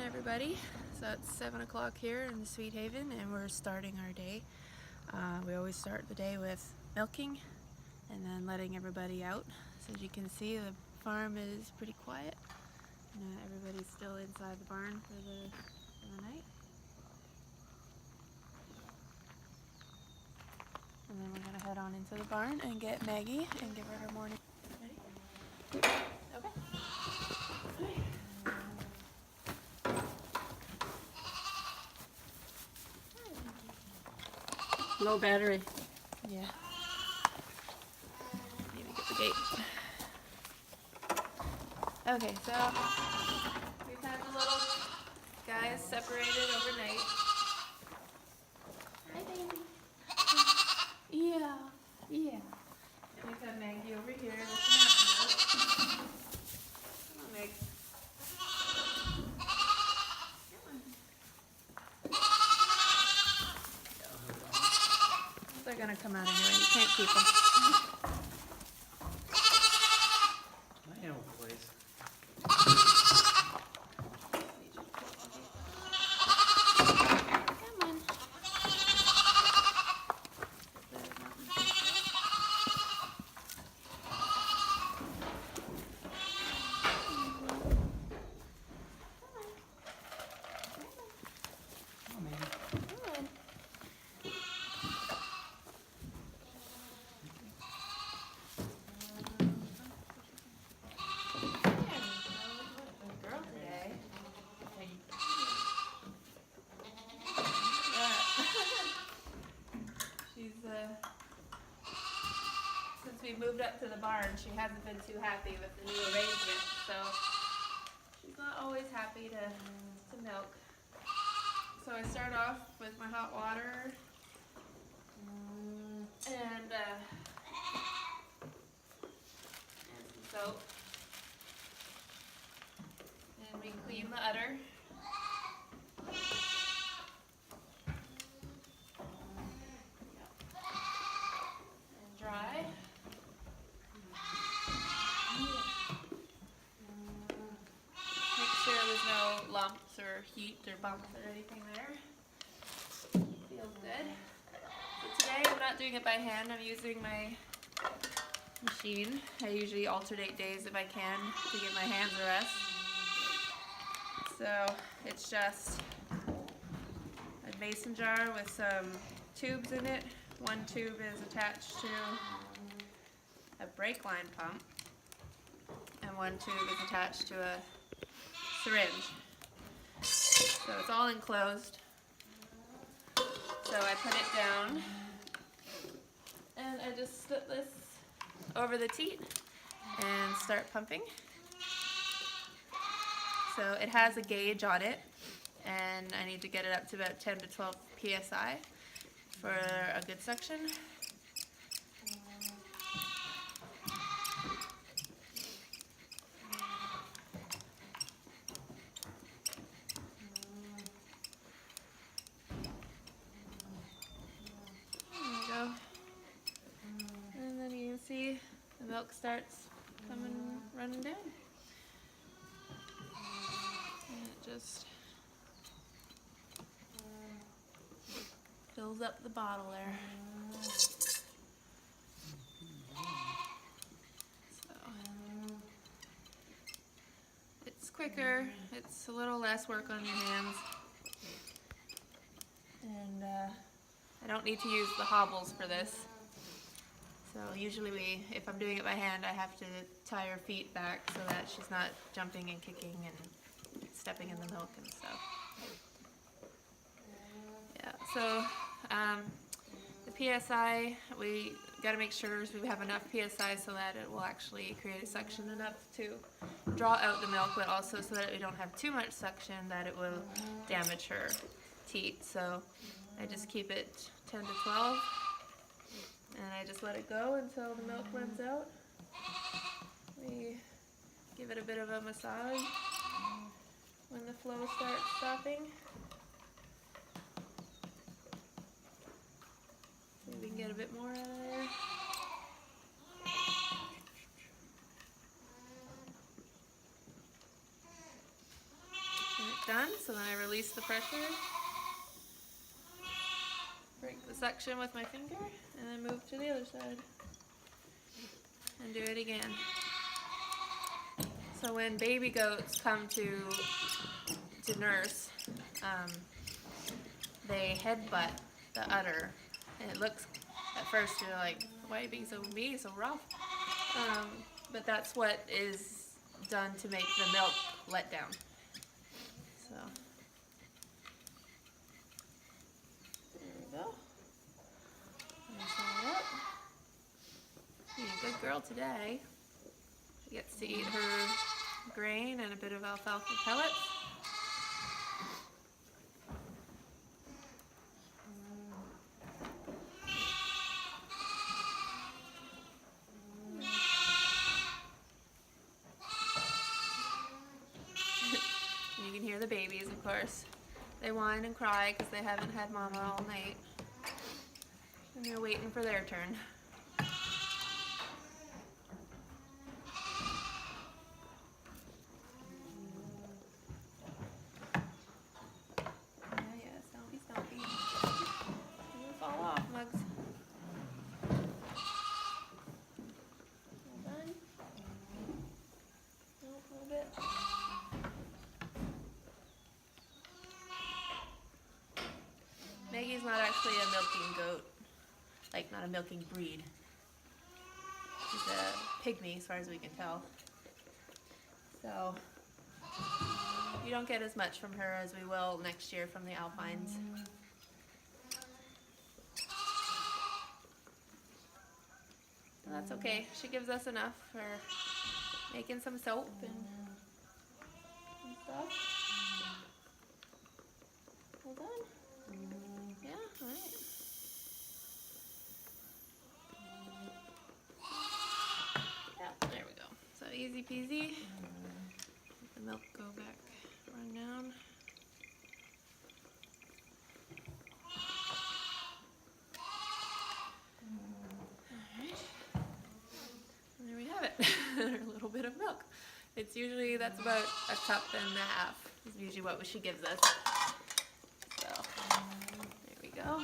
everybody. So it's 7 o'clock here in SweetHaven and we're starting our day. We always start the day with milking and then letting everybody out. So as you can see, the farm is pretty quiet. Everybody's still inside the barn for the night. And then we're going to head on into the barn and get Maggie and give her morning. Ready? Okay. Low battery. Yeah. Need to get the gate. Okay, so we've had the little guys separated overnight. Hi, baby. Yeah, yeah. And we've got Maggie over here with the mountain goat. Come on, Meg. They're gonna come out anyway. You can't keep them. My animal place. Come on. Oh, man. Come on. Girl today. She's since we moved up to the barn, she hasn't been too happy with the new arrangement, so she's not always happy to milk. So I start off with my hot water and some soap. And we clean the udder. And dry. Make sure there's no lumps or heat or bumps or anything there. Feels good. So today I'm not doing it by hand, I'm using my machine. I usually alternate days if I can to give my hands a rest. So it's just a mason jar with some tubes in it. One tube is attached to a brake line pump and one tube is attached to a syringe. So it's all enclosed. So I put it down and I just slip this over the teat and start pumping. So it has a gauge on it and I need to get it up to about 10 to 12 psi for a good suction. There we go. And then you can see the milk starts running down. And it just fills up the bottle there. So it's quicker, it's a little less work on your hands. And I don't need to use the hobbles for this. So usually if I'm doing it by hand, I have to tie her feet back so that she's not jumping and kicking and stepping in the milk and stuff. Yeah, so the PSI, we got to make sure we have enough PSI so that it will actually create a suction enough to draw out the milk, but also so that we don't have too much suction that it will damage her teat. So I just keep it 10 to 12 and I just let it go until the milk runs out. We give it a bit of a massage when the flow starts stopping. See if we can get a bit more out of there. done. So then I release the pressure, break the suction with my finger, and then move to the other side. And do it again. So when baby goats come to nurse, they headbutt the udder, and it looks at first you're like, why are you being so rough? But that's what is done to make the milk let down. So there we go. Nice and up. Being a good girl today. She gets to eat her grain and a bit of alfalfa pellets. You can hear the babies, of course. They whine and cry because they haven't had mama all night. And they're waiting for their turn. Stompy. You fall off, Mugs. All done? Nope, a little bit. Maggie's not actually a milking goat. Like, not a milking breed. She's a pygmy, as far as we can tell. So you don't get as much from her as we will next year from the Alpines. But that's okay. She gives us enough for making some soap and stuff. All done? Yeah, alright. Yeah, there we go. So easy peasy. Let the milk go back, run down. Alright. And there we have it. A little bit of milk. It's usually, that's about a cup and a half is usually what she gives us. So, there we go.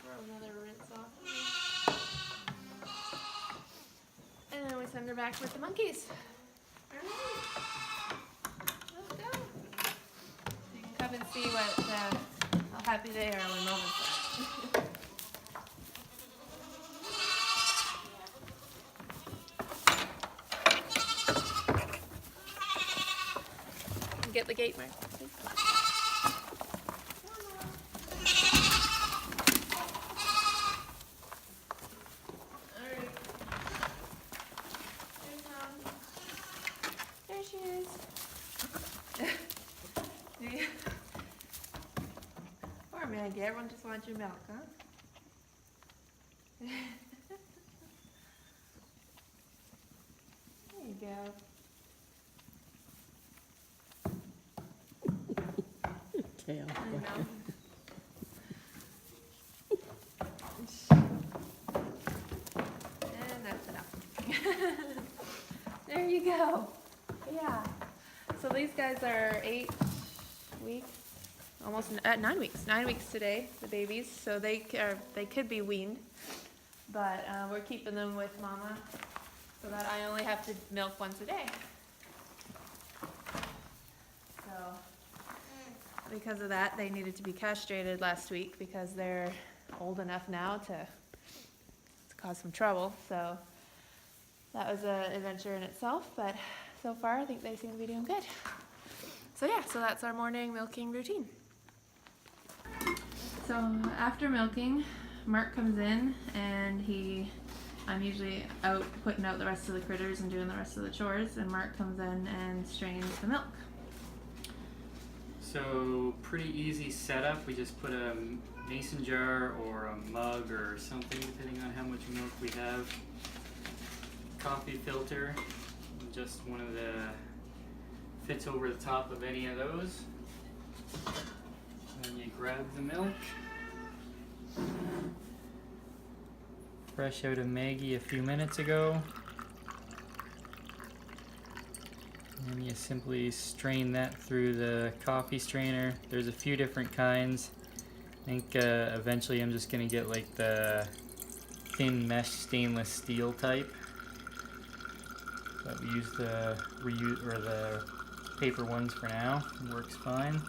Throw another rinse off. And then we send her back with the monkeys. Alright. Let's go. You can come and see how happy they are when Moment's back. Get the gate mark, please. Alright. There's Mom. There she is. Poor Maggie, everyone just wants your milk, huh? There you go. Tail. I know. And that's enough. There you go. Yeah. So these guys are 8 weeks, almost 9 weeks. 9 weeks today, the babies. So they could be weaned, but we're keeping them with Mama, so that I only have to milk once a day. So because of that, they needed to be castrated last week because they're old enough now to cause some trouble. So that was an adventure in itself, but so far I think they seem to be doing good. So yeah, so that's our morning milking routine. So after milking, Mark comes in and I'm usually out putting out the rest of the critters and doing the rest of the chores, and Mark comes in and strains the milk. So pretty easy setup. We just put a mason jar or a mug or something, depending on how much milk we have. Coffee filter, just one of the fits over the top of any of those. Then you grab the milk. Fresh out of Maggie a few minutes ago. And you simply strain that through the coffee strainer. There's a few different kinds. I think eventually I'm just gonna get like the thin mesh stainless steel type. But we use the the paper ones for now. It works fine.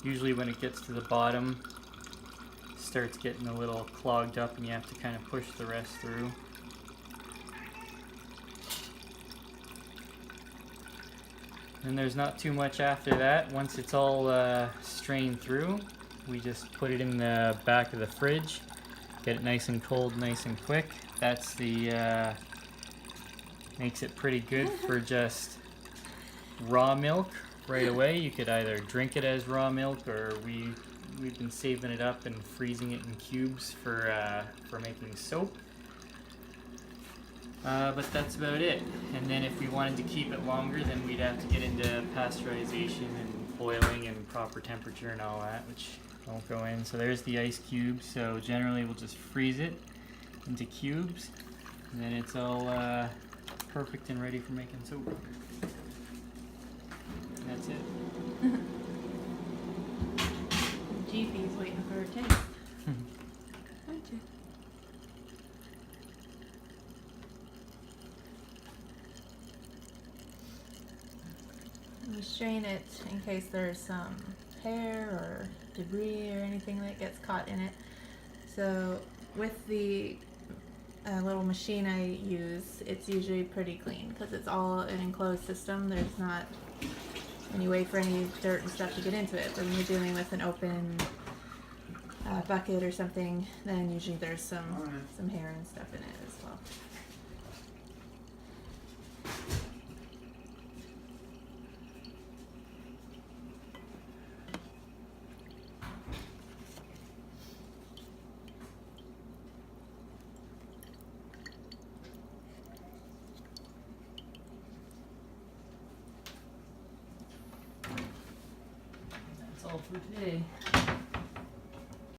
Usually when it gets to the bottom, it starts getting a little clogged up and you have to kind of push the rest through. And there's not too much after that. Once it's all strained through, we just put it in the back of the fridge. Get it nice and cold, nice and quick. That's the makes it pretty good for just raw milk right away. You could either drink it as raw milk, or we've been saving it up and freezing it in cubes for making soap. But that's about it. And then if we wanted to keep it longer, then we'd have to get into pasteurization and boiling and proper temperature and all that, which won't go in. So there's the ice cubes. So generally we'll just freeze it into cubes, and then it's all perfect and ready for making soap. And that's it. GP's waiting for her taste. Aren't you? We strain it in case there's some hair or debris or anything that gets caught in it. So with the little machine I use, it's usually pretty clean because it's all an enclosed system. There's not any way for any dirt and stuff to get into it. But when you're dealing with an open bucket or something, then usually there's some hair and stuff in it as well. That's all for today.